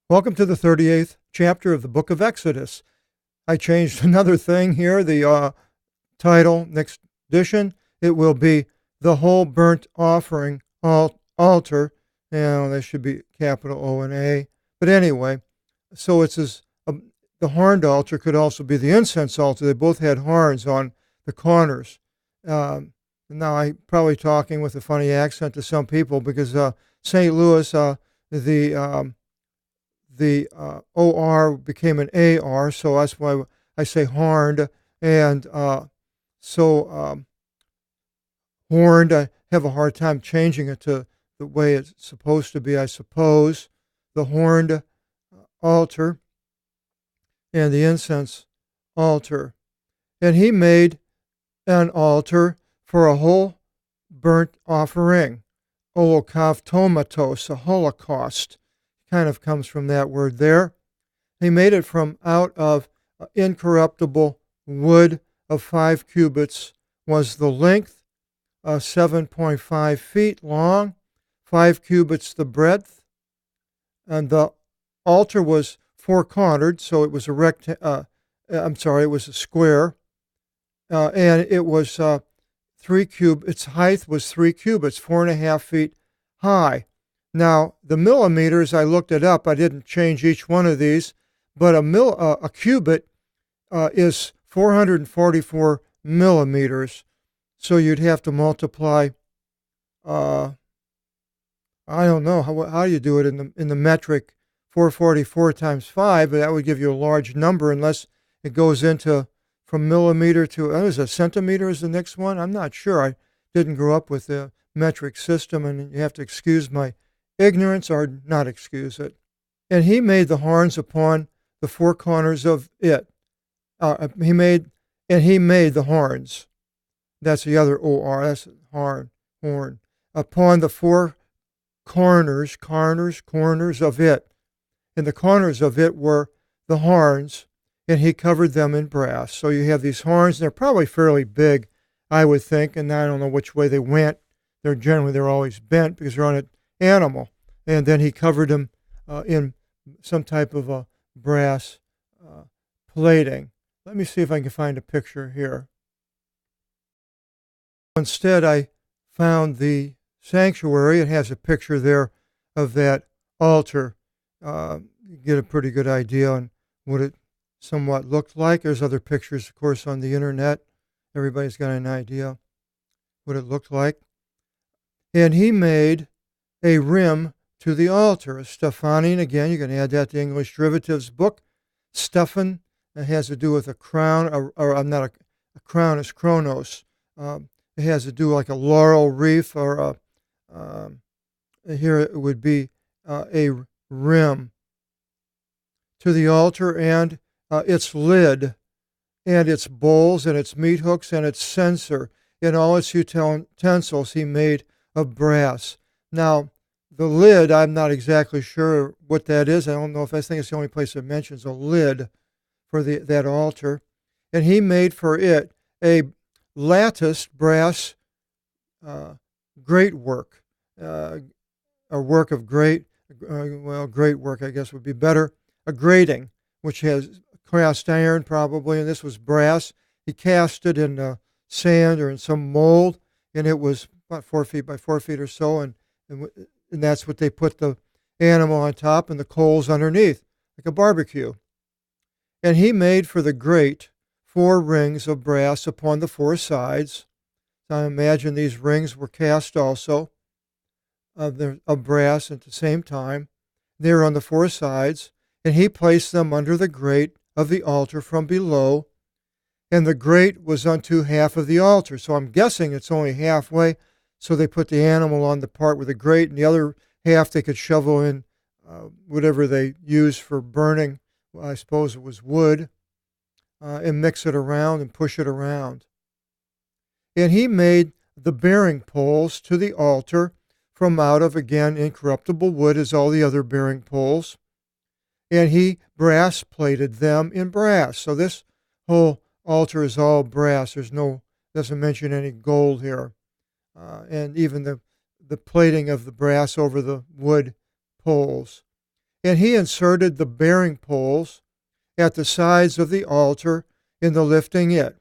Welcome to the 38th chapter of the book of Exodus. I changed another thing here. The title, next edition, it will be The Whole Burnt Offering Altar. Now, that should be capital O and A. But anyway, so it says the horned altar could also be the incense altar. They both had horns on the corners. Now, I'm probably talking with a funny accent to some people because St. Louis, the OR became an AR, so that's why I say horned. And horned, I have a hard time changing it to the way it's supposed to be, I suppose. The horned altar and the incense altar. And he made an altar for a whole burnt offering, holokaustomatos, a holocaust. Kind of comes from that word there. He made it from out of incorruptible wood of 5 cubits was the length, 7.5 feet long, 5 cubits the breadth, and the altar was 4-cornered, so it was it was a square, and it was 3 cubits. Its height was 3 cubits, 4.5 feet high. Now, the millimeters, I looked it up. I didn't change each one of these, but a cubit is 444 millimeters. So you'd have to multiply. I don't know how you do it in the metric. 444 times 5, but that would give you a large number unless it goes into from millimeter to is a centimeter is the next one. I'm not sure. I didn't grow up with the metric system, and you have to excuse my ignorance or not excuse it. And he made the horns upon the 4 corners of it. He made the horns. That's the other OR. That's horn. Upon the 4 corners of it. And the corners of it were the horns, and he covered them in brass. So you have these horns, and they're probably fairly big, I would think, and I don't know which way they went. They're always bent because they're on an animal. And then he covered them in some type of a brass plating. Let me see if I can find a picture here. Instead, I found the sanctuary. It has a picture there of that altar. You get a pretty good idea on what it somewhat looked like. There's other pictures, of course, on the internet. Everybody's got an idea what it looked like. And he made a rim to the altar, a Stephani. Again, you can add that to English Derivatives book. Stephan, it has to do with a crown, or not a crown is chronos. It has to do like a laurel wreath, or here it would be a rim to the altar, and its lid, and its bowls, and its meat hooks, and its censer, and all its utensils he made of brass. Now, the lid, I'm not exactly sure what that is. I don't know if I think it's the only place it mentions a lid for that altar. And he made for it a latticed brass great work, a work of great work, I guess would be better, a grating, which has cast iron probably, and this was brass. He cast it in sand or in some mold, and it was about 4 feet by 4 feet or so, and that's what they put the animal on top and the coals underneath, like a barbecue. And he made for the grate 4 rings of brass upon the 4 sides. So I imagine these rings were cast also of brass at the same time. They're on the 4 sides, and he placed them under the grate of the altar from below, and the grate was unto half of the altar. So I'm guessing it's only halfway. So they put the animal on the part with the grate, and the other half they could shovel in whatever they used for burning. Well, I suppose it was wood, and mix it around and push it around. And he made the bearing poles to the altar from out of, again, incorruptible wood as all the other bearing poles. And he brass plated them in brass. So this whole altar is all brass. Doesn't mention any gold here. And even the plating of the brass over the wood poles. And he inserted the bearing poles at the sides of the altar in the lifting it.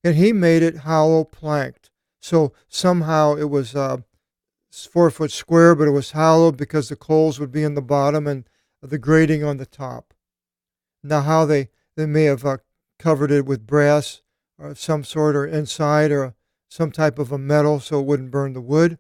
And he made it hollow planked. So somehow it was 4 foot square, but it was hollow because the coals would be in the bottom and the grating on the top. Now how they may have covered it with brass or some sort, or inside, or some type of a metal so it wouldn't burn the wood.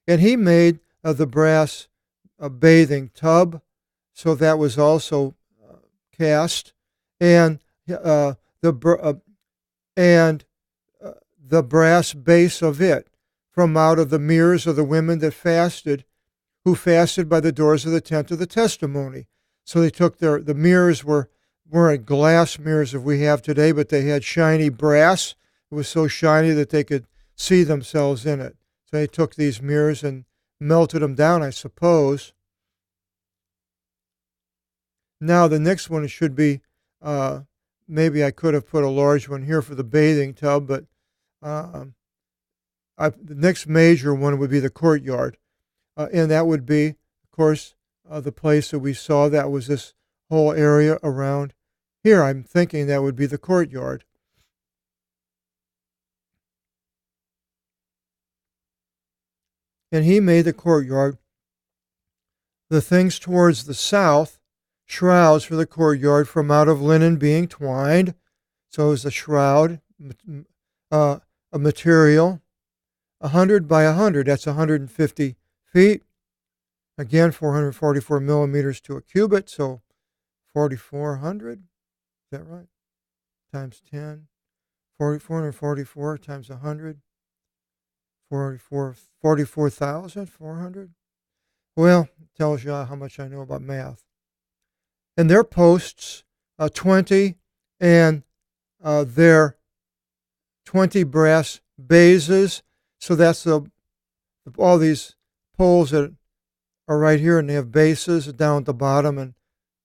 And he made the brass bathing tub, so that was also cast, and the brass base of it from out of the mirrors of the women that fasted, who fasted by the doors of the tent of the testimony. So they took the mirrors weren't glass mirrors that we have today, but they had shiny brass. It was so shiny that they could see themselves in it. So they took these mirrors and melted them down, I suppose. Now the next one should be, maybe I could have put a large one here for the bathing tub, but the next major one would be the courtyard. And that would be, of course, the place that we saw. That was this whole area around here. I'm thinking that would be the courtyard. And he made the courtyard. The things towards the south, shrouds for the courtyard from out of linen being twined. So it was a shroud, a material, 100 by 100. That's 150 feet. Again, 444 millimeters to a cubit, so 4,400. Is that right? Times 10. 444 times 100. 44,400. Well, tells you how much I know about math. And their posts, 20, and their 20 brass bases. So that's all these poles that are right here, and they have bases down at the bottom and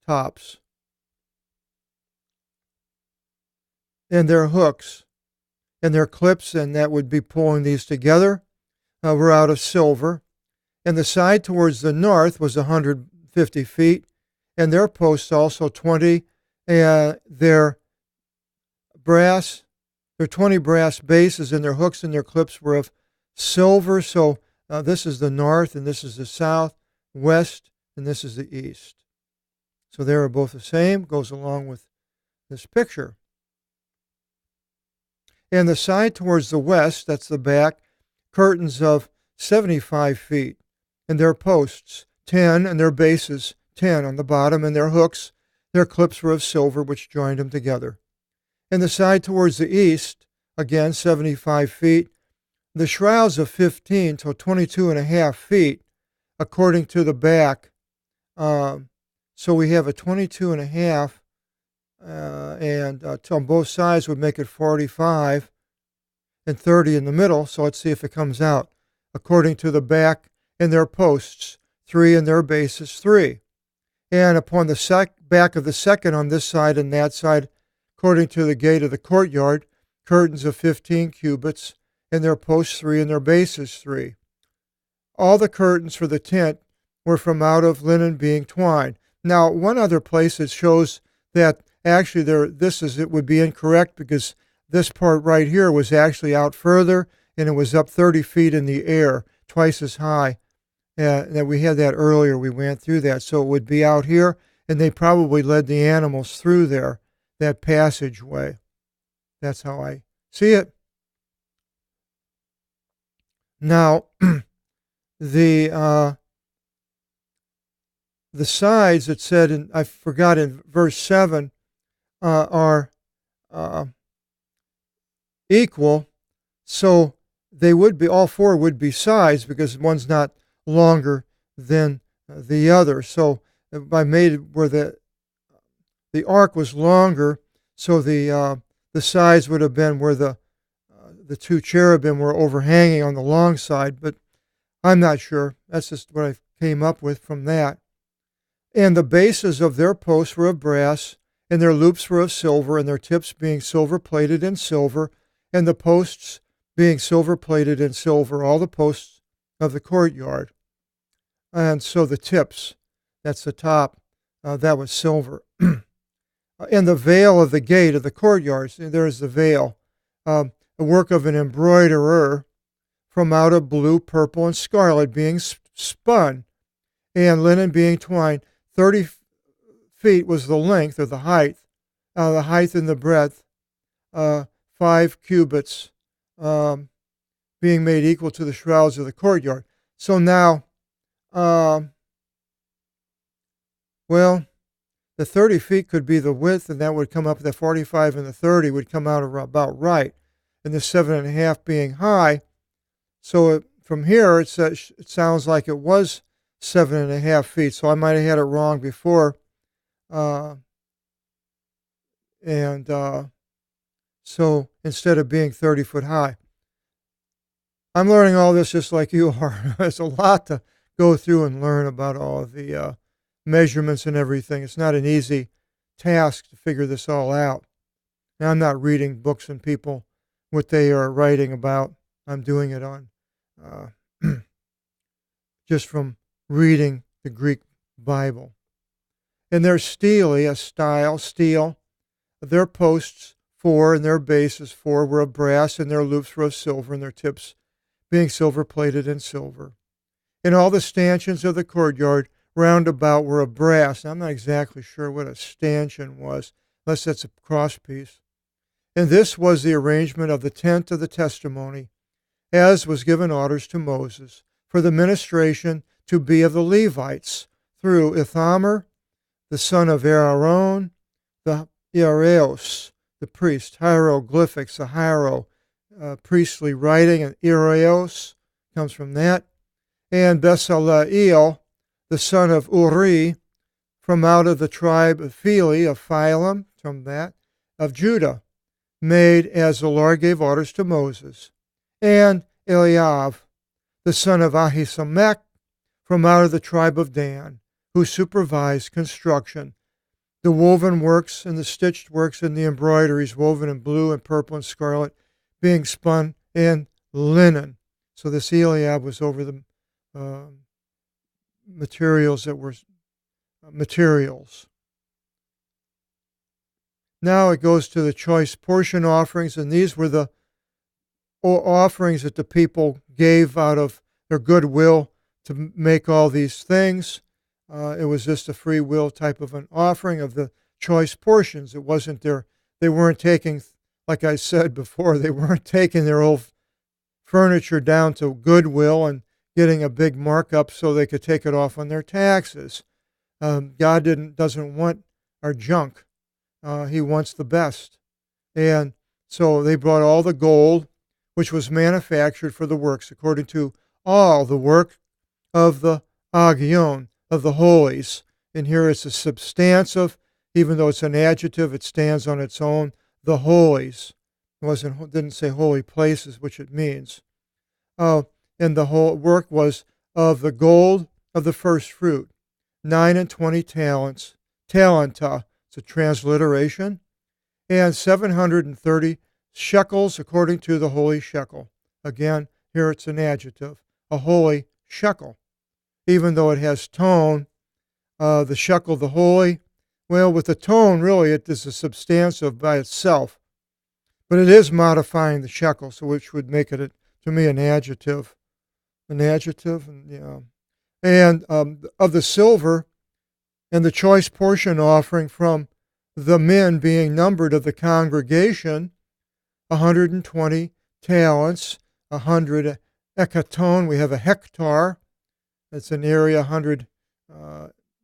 tops. And their hooks and their clips, and that would be pulling these together, were out of silver. And the side towards the north was 150 feet, and their posts also 20, and their 20 brass bases, and their hooks and their clips were of silver. So this is the north, and this is the south, west, and this is the east. So they are both the same, goes along with this picture. And the side towards the west, that's the back, curtains of 75 feet, and their posts 10, and their bases 10 on the bottom, and their hooks, their clips were of silver, which joined them together. And the side towards the east, again 75 feet, the shrouds of 15 to 22.5 feet, according to the back. So we have a 22.5, and on both sides would make it 45, and 30 in the middle. So let's see if it comes out. According to the back and their posts, 3, and their bases 3. And upon the back of the second on this side and that side, according to the gate of the courtyard, curtains of 15 cubits, and their posts 3, and their bases 3. All the curtains for the tent were from out of linen being twined. Now, one other place it shows that actually it would be incorrect, because this part right here was actually out further, and it was up 30 feet in the air, twice as high. That we had that earlier. We went through that. So it would be out here, and they probably led the animals through there, that passageway. That's how I see it. Now, the sides, it said, I forgot, in verse 7, are equal. So they would be, all four would be sides, because one's not longer than the other. So I made it where the ark was longer, so the sides would have been where the two cherubim were overhanging on the long side, but I'm not sure. That's just what I came up with from that. And the bases of their posts were of brass, and their loops were of silver, and their tips being silver-plated in silver, and the posts being silver-plated in silver, all the posts of the courtyard. And so the tips, That's the top. That was silver. And the veil of the gate of the courtyards, there's the veil, a work of an embroiderer from out of blue, purple, and scarlet being spun, and linen being twined. 30 feet was the length or the height and the breadth, 5 cubits, being made equal to the shrouds of the courtyard. So now, well, the 30 feet could be the width, and that would come up, the 45 and the 30 would come out about right, and the 7.5 being high. So from here, it sounds like it was 7.5 feet, so I might have had it wrong before. So instead of being 30 foot high. I'm learning all this just like you are. There's a lot to go through and learn about all of the measurements and everything. It's not an easy task to figure this all out. Now, I'm not reading books and people, what they are writing about. I'm doing it on just from reading the Greek Bible. And their steel. Their posts 4 and their bases 4 were of brass, and their loops were of silver, and their tips being silver plated and silver. And all the stanchions of the courtyard round about were of brass. Now, I'm not exactly sure what a stanchion was, unless that's a crosspiece. And this was the arrangement of the tent of the testimony, as was given orders to Moses, for the ministration to be of the Levites, through Ithamar, the son of Aaron, the Iereos, the priest, hieroglyphics, the priestly writing, and Iereos comes from that, and Bezaleel, the son of Uri, from out of the tribe of Phylum, from that, of Judah, made as the Lord gave orders to Moses, and Eliav, the son of Ahisamach, from out of the tribe of Dan, who supervised construction, the woven works and the stitched works and the embroideries woven in blue and purple and scarlet, being spun in linen. So this Eliab was over the materials that were materials. Now it goes to the choice portion offerings, and these were the offerings that the people gave out of their goodwill to make all these things. It was just a free will type of an offering of the choice portions. It wasn't they weren't taking, like I said before, they weren't taking their old furniture down to Goodwill and getting a big markup so they could take it off on their taxes. God doesn't want our junk. He wants the best. And so they brought all the gold, which was manufactured for the works, according to all the work of the agion, of the holies. And here it's a substantive, even though it's an adjective, it stands on its own, the holies. Didn't say holy places, which it means. And the whole work was of the gold of the first fruit, 29 talents, talenta, it's a transliteration, and 730 shekels according to the holy shekel. Again, here it's an adjective, a holy shekel. Even though it has tone, the shekel, the holy, well, with the tone, really, it is a substantive by itself. But it is modifying the shekel, so which would make it, to me, an adjective. An adjective, yeah. And of the silver, and the choice portion offering from the men being numbered of the congregation, 120 talents, 100 ekaton. We have a hectare. That's an area, 100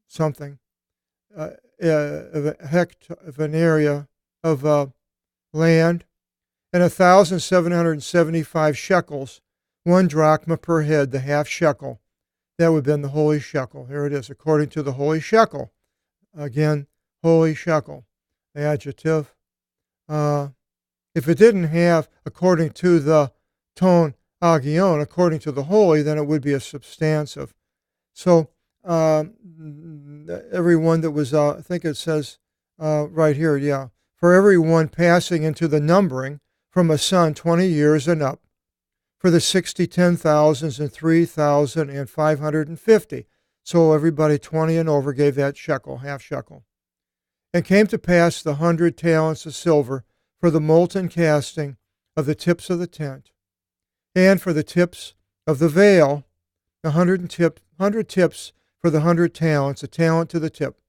something, of an area of land, and 1,775 shekels, 1 drachma per head, the half shekel. That would have been the holy shekel. Here it is, according to the holy shekel. Again, holy shekel, adjective. If it didn't have, according to the tone agion, according to the holy, then it would be a substantive. So everyone that was, I think it says right here, yeah, for everyone passing into the numbering from a son 20 years and up, for the 60, 10,000s, and 3,000 and 550. So everybody 20 and over gave that shekel, half shekel. And came to pass the 100 talents of silver for the molten casting of the tips of the tent, and for the tips of the veil, 100 tips for the 100 talents, a talent to the tip.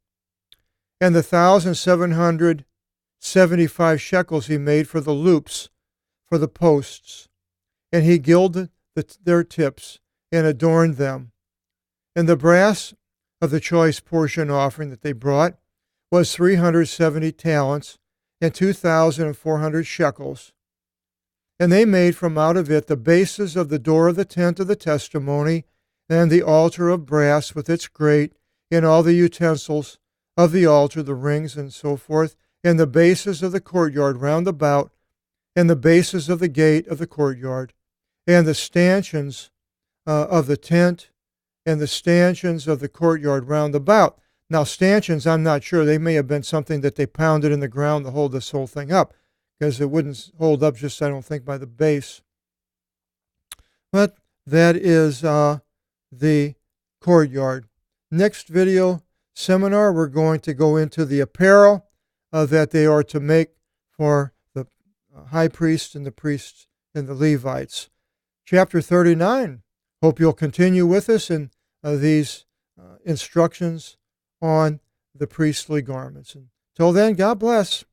And the 1,775 shekels he made for the loops, for the posts. And he gilded their tips and adorned them. And the brass of the choice portion offering that they brought was 370 talents and 2,400 shekels. And they made from out of it the bases of the door of the tent of the testimony, and the altar of brass with its grate, and all the utensils of the altar, the rings and so forth, and the bases of the courtyard round about, and the bases of the gate of the courtyard, and the stanchions of the tent, and the stanchions of the courtyard round about. Now, stanchions, I'm not sure. They may have been something that they pounded in the ground to hold this whole thing up, because it wouldn't hold up just, I don't think, by the base. But that is the courtyard. Next video seminar, we're going to go into the apparel that they are to make for the high priest and the priests and the Levites. Chapter 39. Hope you'll continue with us in these instructions on the priestly garments. Until then, God bless.